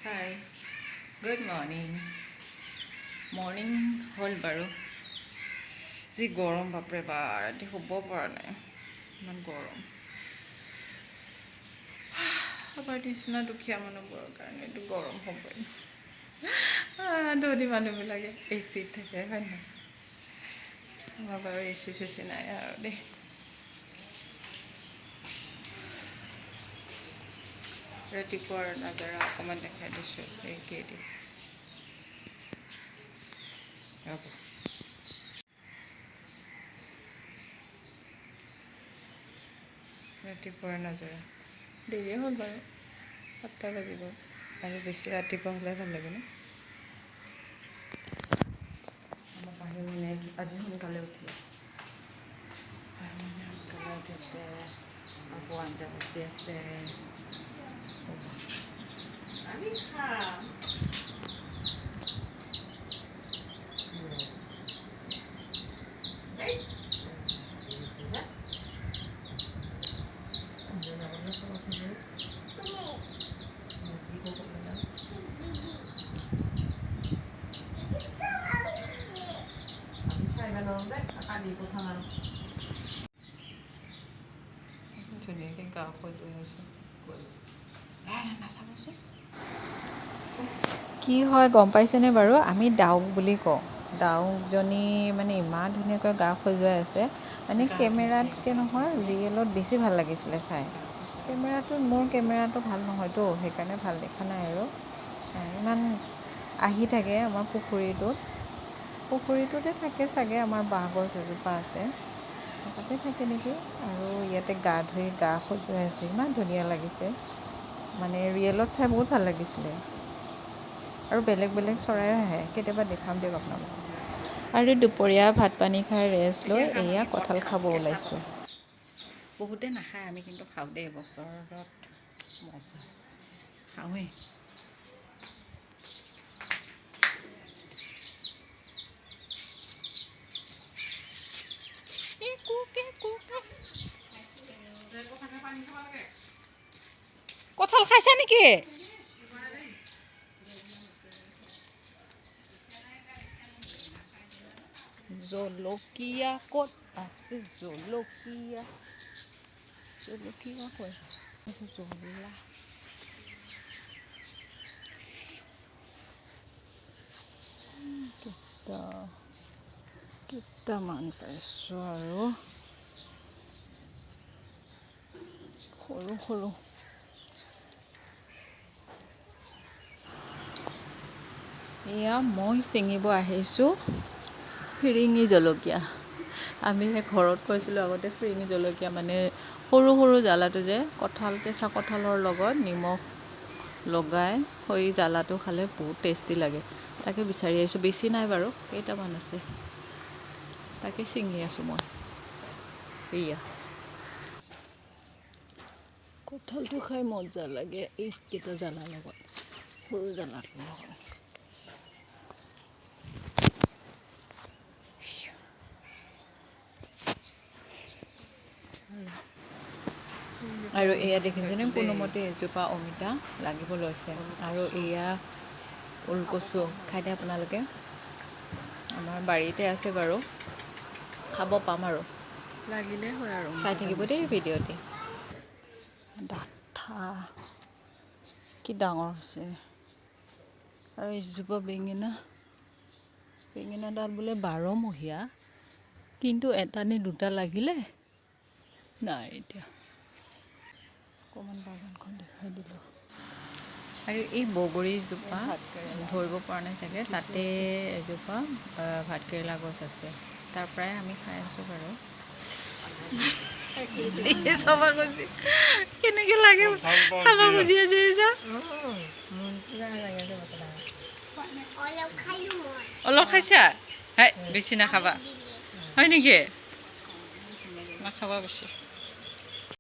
Hi, good morning. Morning হ'ল বাৰু যি গৰম বাপৰে বা ৰাতি শুব পৰা নাই ইমান গৰম আমাৰ নিচিনা দুখীয়া মানুহবোৰৰ কাৰণে এইটো গৰম হ'বই ধনী মানুহবিলাকে এ চিত থাকে হয় নহয় আমাৰ বাৰু এ চি চেচি নাই আৰু দেই ৰাতিপুৱাৰ নাজাৰা অকণমান দেখাই দিছোঁ এইকেইদিন ৰ'ব ৰাতিপুৱাৰ নাজাৰা দেৰিয়ে হ'ল বাৰু 7টা বাজি গ'ল আৰু বেছি ৰাতিপুৱা হ'লে ভাল লাগে ন আমাৰ পাহি মানে আজি সোনকালে উঠিলে সোনকালে উঠিছে আকৌ আঞ্জা বাচি আছে আমি খাম ধুনীয়াকৈ গা খজুৱাই আছে নাচাবচোন কি হয় গম পাইছেনে বাৰু আমি ডাউক বুলি কওঁ ডাউকজনী মানে ইমান ধুনীয়াকৈ গা খজুৱাই আছে মানে কেমেৰাতকৈ নহয় ৰিয়েলত বেছি ভাল লাগিছিলে চাই কেমেৰাটোত মোৰ কেমেৰাটো ভাল নহয়তো সেইকাৰণে ভাল দেখা নাই আৰু ইমান আহি থাকে আমাৰ পুখুৰীটোতে থাকে চাগে আমাৰ বাঁহ গছ এজোপা আছে তাতে থাকে নেকি আৰু ইয়াতে গা ধুই গা খজুৱাই আছে ইমান ধুনীয়া লাগিছে মানে ৰিয়েলত চাই বহুত ভাল লাগিছিলে আৰু বেলেগ বেলেগ চৰাই আহে কেতিয়াবা দেখাম দিয়ক আপোনালোকক আৰু দুপৰীয়া ভাত পানী খাই ৰেষ্ট লৈ এয়া কঁঠাল খাব ওলাইছোঁ বহুতে নাখায় আমি কিন্তু খাওঁ দেই বছৰত মজা খাওঁৱেই কঁঠাল খাইছা নেকি জলকীয়া ক'ত আছে জলকীয়া কয় জ্বলা কেইটামান পাইছোঁ আৰু সৰু সৰু এয়া মই ছিঙিব আহিছোঁ ফিৰিঙি জলকীয়া আমি ঘৰত কৈছিলোঁ আগতে ফিৰিঙি জলকীয়া মানে সৰু সৰু জ্বালাটো যে কেঁচা কঁঠালৰ লগত নিমখ লগাই সেই জ্বালাটো খালে বহুত টেষ্টি লাগে তাকে বিচাৰি আহিছোঁ বেছি নাই বাৰু কেইটামান আছে তাকে ছিঙি আছোঁ মই এয়া কঁঠালটো খাই মজা লাগে এইকেইটা জ্বালাৰ লগত সৰু জ্বালাটোৰ লগত আৰু এয়া দেখিছেনে কোনোমতে এজোপা অমিতা লাগিব লৈছে আৰু এয়া ওলকচু খাই দিয়ে আপোনালোকে আমাৰ বাৰীতে আছে বাৰু খাব পাম আৰু লাগিলে হয় আৰু চাই থাকিব দেই ভিডিঅ'টি ডাঠা কি ডাঙৰ হৈছে আৰু এজোপা বেঙেনাডাল বোলে 12মহীয়া কিন্তু এটা নে দুটা লাগিলে নাই এতিয়া অকণমান বাগানখন দেখাই দিলোঁ আৰু এই বগৰীজোপা ধৰিব পৰা নাই চাগে তাতে এজোপা ভাতকেৰেলা গছ আছে তাৰ পৰাই আমি খাই আছোঁ বাৰু কেনেকৈ লাগে খাব খুজি আছে অলপ খাইছা বেছি নাখাবা হয় নেকি নাখাবা বেছি